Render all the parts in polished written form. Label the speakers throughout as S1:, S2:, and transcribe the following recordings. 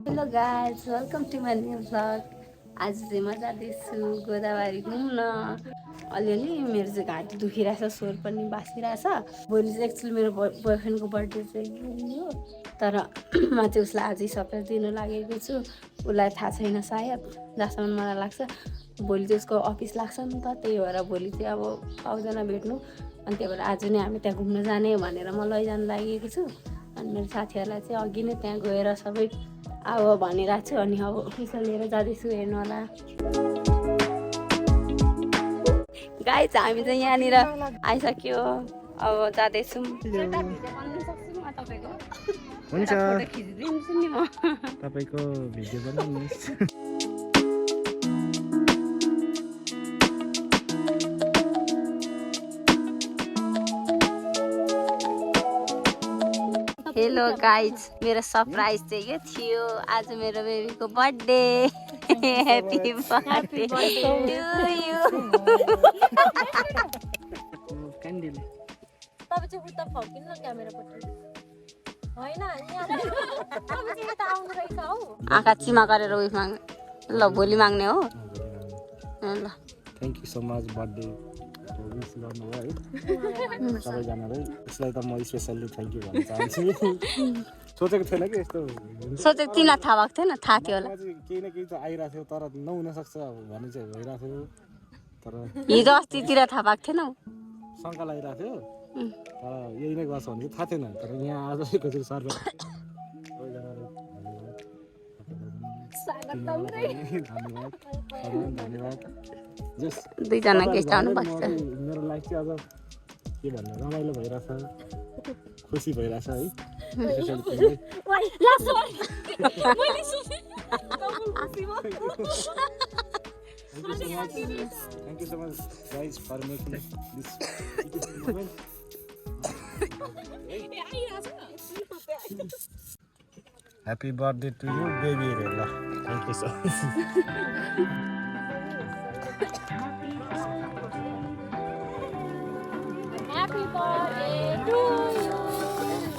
S1: Hello guys, welcome to my new vlog. आज चाहिँ म जाँदैछु गोदावरी घुम्न। अलिअलि मेरो चाहिँ घाँटी दुखिरहेछ, स्वर पनि बासिरहेछ। भोलि चाहिँ एक्चुअली मेरो बोयफ्रेन्डको बर्थडे चाहिँ हो, तर म चाहिँ उसलाई आजै सरप्राइज दिन लागेको छु। उसलाई थाहा छैन सायद, जहाँसम्म मलाई लाग्छ। भोलि चाहिँ उसको अफिस लाग्छ नि त, त्यही भएर भोलि चाहिँ अब पाउँदैन भेट्नु। अनि त्यही भएर आज नै हामी त्यहाँ घुम्न जाने भनेर म लैजान लागेको छु। अनि मेरो साथीहरूलाई चाहिँ अघि नै त्यहाँ गएर सबै अब भनिरहेको छु। अनि अब पैसा लिएर जाँदैछु, हेर्नु होला। गाइस, हामी चाहिँ यहाँनिर आइसक्यो, अब जाँदैछौँ।
S2: हुन्छ, तपाईको भिडियो बनाउनुहोस्।
S1: हेलो गाइज, मेरो सरप्राइज चाहिँ यो थियो। आज मेरो बेबीको birthday. Happy birthday to you.
S2: Candle
S3: तपाईँ चाहिँ उता फर्किनु न क्यामेरापट्टि। होइन, तपाईँ चाहिँ यता आउनु रहेछ हौ।
S1: आँखा चिमा गरेर उयो माग्ने। ल, भोलि माग्ने हो। ल,
S2: thank you so much birthday wish गर्नुभयो है सबैजनालाई। यसलाई त म स्पेसल्ली थ्याङ्क यू भन्न चाहन्छु। सोचेको थिएन कि यस्तो
S1: सोचेको तिमीलाई थाहा भएको थिएन? थाहा थियो होला।
S2: केही न केही त आइरहेको थियो, तर नहुन सक्छ भन्ने चाहिँ भइरहेको थियो। तर
S1: हिजो अस्तितिर थाहा भएको थिएन।
S2: शङ्का लागिरहेको थियो, तर यही नै गर्छ भने चाहिँ थाहा थिएन। तर यहाँ आज कसरी सर्भर धन्यवाद।
S1: दुईजना गेस्ट आउनु भएको छ।
S2: मेरो लाइफ चाहिँ आज के भन्नु, रमाइलो भइरहेछ, खुसी भइरहेछ है। Thank you so much guys for making this beautiful moment. Happy birthday to you, baby. Thank you so much.
S3: Happy birthday to you.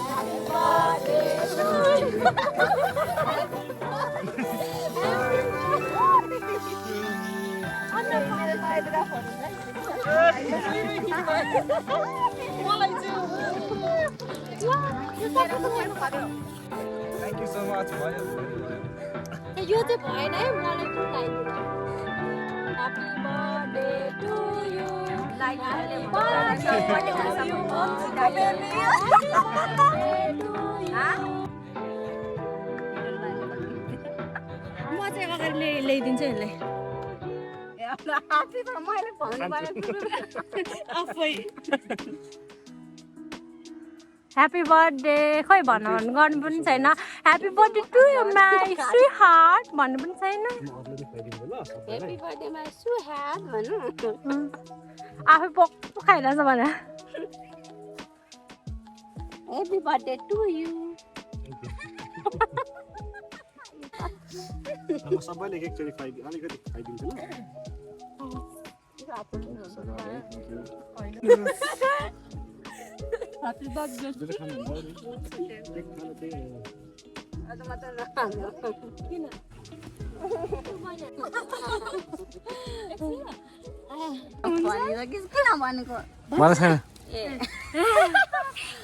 S3: Happy birthday to you.
S2: Thank you so much.
S3: यो चाहिँ भएन है, मलाई पनि लगाइदिनु। Happy birthday to you. Happy birthday to you. म चाहिँ अगाडि ल्याइदिन्छु यसलाई। ह्याप्पी बर्थडे खै भन्नु गर्नु पनि छैन। Happy birthday to you my sweetheart भन्नु पनि छैन।
S1: Happy birthday my sweetheart भन्नु।
S3: आफै पक्क खाइरहेछ भने।
S1: Happy birthday to you.
S2: म सबैले एकचोटि अलिकति खाइदिन्छु ल।
S3: Happy birthday. किन?
S1: भनेको
S2: मलाई छैन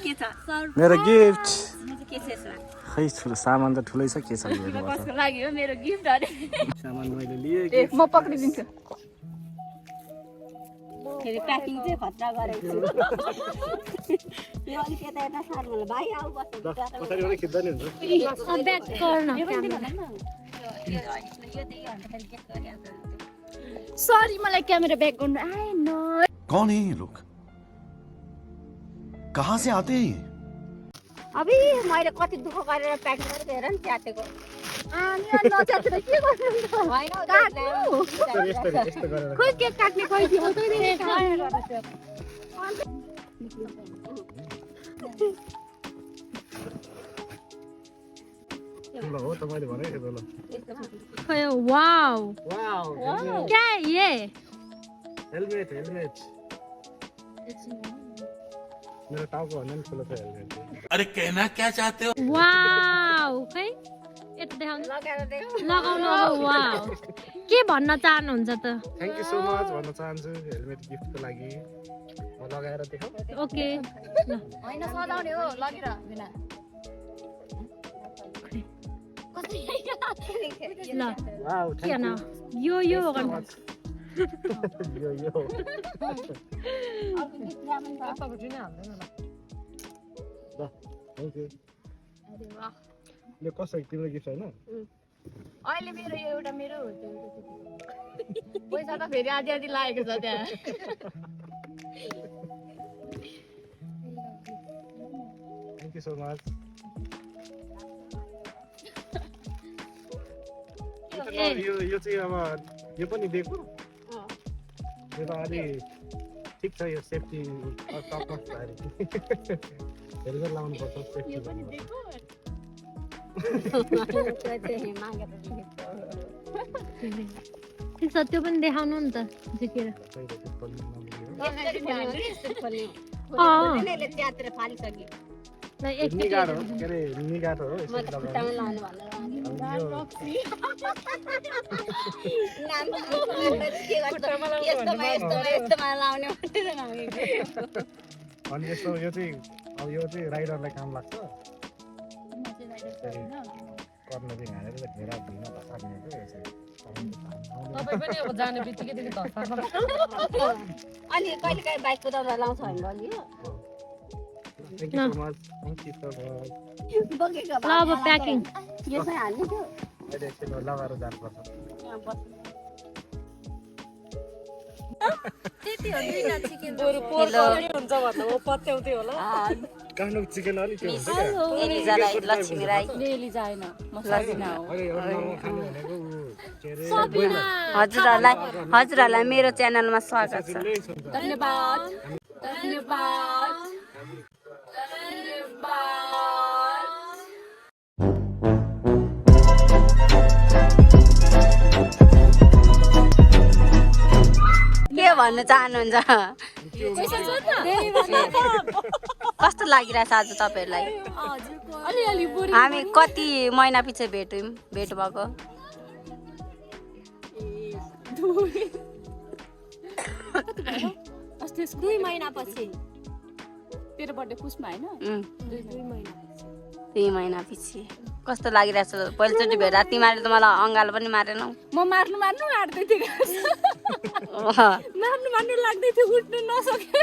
S1: के छ?
S2: मेरो गिफ्ट।
S1: के छ यसमा?
S2: खै सामान त ठुलै छ, के छ
S1: कसको लागि हो मेरो गिफ्ट? अरे
S2: सामान मैले लिएँ।
S3: म पक्रिदिन्छु।
S1: फेरि प्याकिङ चाहिँ खतरा गरेको छु। यो अलिक यता यता सार्नु होला। भाइ आऊ बस्नु।
S2: पछाडिबाट खिच्दा नि हुन्छ।
S3: ब्याक गर्न। सरी, मलाई क्यामेरा ब्याक गर्नु आएन।
S4: कौन है ये लोग, कहाँ से आते हैं ये?
S1: अबे मैले कति दुःख गरेर प्याकिङ गरेर हेर नि च्यातेको।
S3: अनि नच्यातेर के गर्नु त?
S1: होइन
S2: यस्तो गरेर
S3: खोइ केक काट्ने खोइ थियो त नि।
S2: ल हो त मैले भने ल।
S3: खोइ वाउ।
S2: वाउ,
S3: क्या है ये?
S2: हेलमेट। मेरो टाउको भन्दा पनि ठुलो छ हेलमेट।
S4: अरे कहना क्या चाहते हो?
S3: वाउ, खै यता देखाउनु लगाउनु अब वाउ के भन्न चाहनुहुन्छ त
S2: थ्याङ्क यू सो मच भन्न चाहन्छु हेलमेट गिफ्टको लागि म लगाएर देखाऊ
S3: ओके
S5: होइन सजाउने हो लगेर बिना
S3: ल
S2: वाउ
S3: के न यो गर्नु
S2: यो थ्याङ्क यू यो कसरी तिम्रो गिफ्ट होइन
S5: अहिले मेरो यो एउटा मेरो हो पैसा त फेरि आधी आधी लागेको छ त्यहाँ
S2: थ्याङ्क यू सो मच यो चाहिँ अब यो पनि दिएको यो त अलि ठिक छ यो सेफ्टी टप नस्ट भयो हेलमेट लाउनु पर्छ सेफ्टी पनि दिएको
S3: ठिक छ त्यो पनि देखाउनु नि त झिकेर
S2: निगाड हो के अरे निगाड हो अनि यस्तो यो चाहिँ अब यो चाहिँ राइडरलाई काम लाग्छ कर्न चाहिँ हालेर घेरा भिन्न धसार्ने
S5: तपाईँ पनि अब जाने बित्तिकै धसार्नु
S1: अनि कहिले काहीँ बाइक कुदाउँदा लाउँछ भने बलियो
S2: Thank you so much. Thank you so much.
S3: ल अब प्याकिङ
S1: यो चाहिँ हाल्ने थियो
S2: अहिले एकछिन लगाएर जानुपर्छ
S3: त्यति हो दुईटा चिकन
S5: हुन्छ भन्दा म पत्याउँथे होला
S2: कानो चिकन अलि त्यो हुन्छ क्या
S1: एलिजालाई लक्ष्मी राई
S5: डेली जाएन मसाजिन हो
S2: अहिले एउटा नर्मल खानु भनेको के अरे
S1: हजुरहरूलाई मेरो च्यानलमा स्वागत छ
S5: धन्यवाद
S1: के भन्न चाहनुहुन्छ कस्तो लागिरहेछ आज तपाईँहरूलाई हामी कति महिना पछि भेट भएको
S5: 2 महिनापछि तेरो बर्थडे पुसमा हैन
S1: 2 महिना पछि कस्तो लागिरहेछ पहिलोचोटि भेट्दा तिमीहरूले त मलाई अङ्गालो पनि मारेनौ
S5: म मार्नु आँट्दै थिएँ मार्नु लाग्दै थियो उठ्नु नसके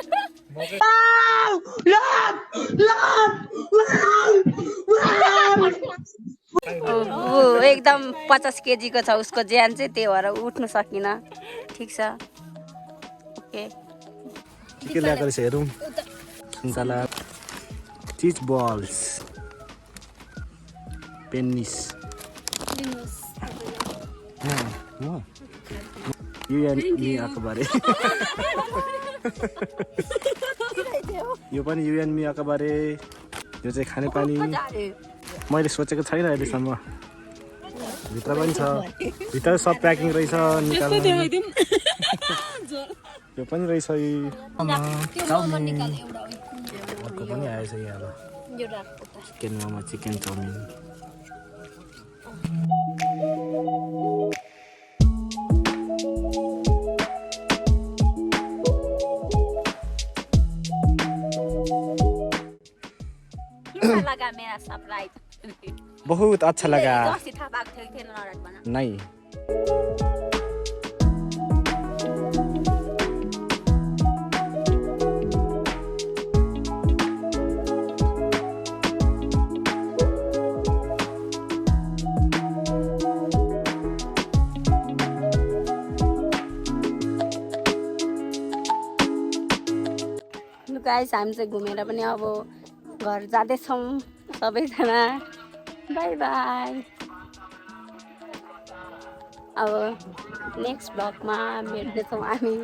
S1: एकदम 50 केजीको छ उसको ज्यान चाहिँ त्यही भएर उठ्नु सकिन ठिक छ ओके
S2: के ल्याएको रहेछ हेरौँ सुन्तला चिज बल्स पेनिस युएनमी अकबारे यो पनि युएनमी अकबारे यो चाहिँ खानेपानी मैले सोचेको छैन अहिलेसम्म भित्र पनि छ भित्र सब प्याकिङ रहेछ निकाल्नु यो पनि रहेछ अर्को पनि आएछ यहाँ चिकन मोमो चिकन चाउमिन
S1: लगा मेरा सरप्राइज
S2: बहुत अच्छा लगा नहीं
S1: गाइस हामी चाहिँ घुमेर पनि अब घर जाँदैछौँ सबैजना बाई बाई अब नेक्स्ट ब्लगमा भेट्नेछौँ हामी